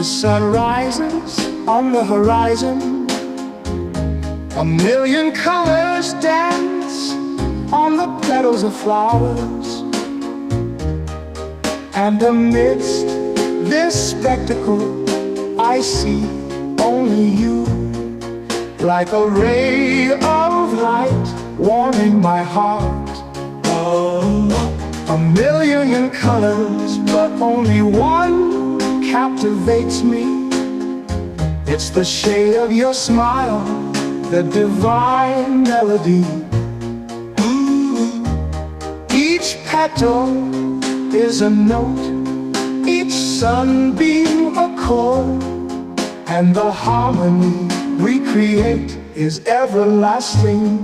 sun rises on the horizon, a million colors dance on the petals of flowers. And amidst this spectacle, I see only you, like a ray of light warming my heart. A million colors, but only one captivates me. It's the shade of your smile, the divine melody. Each petal is a note, each sunbeam a chord, and the harmony we create is everlasting.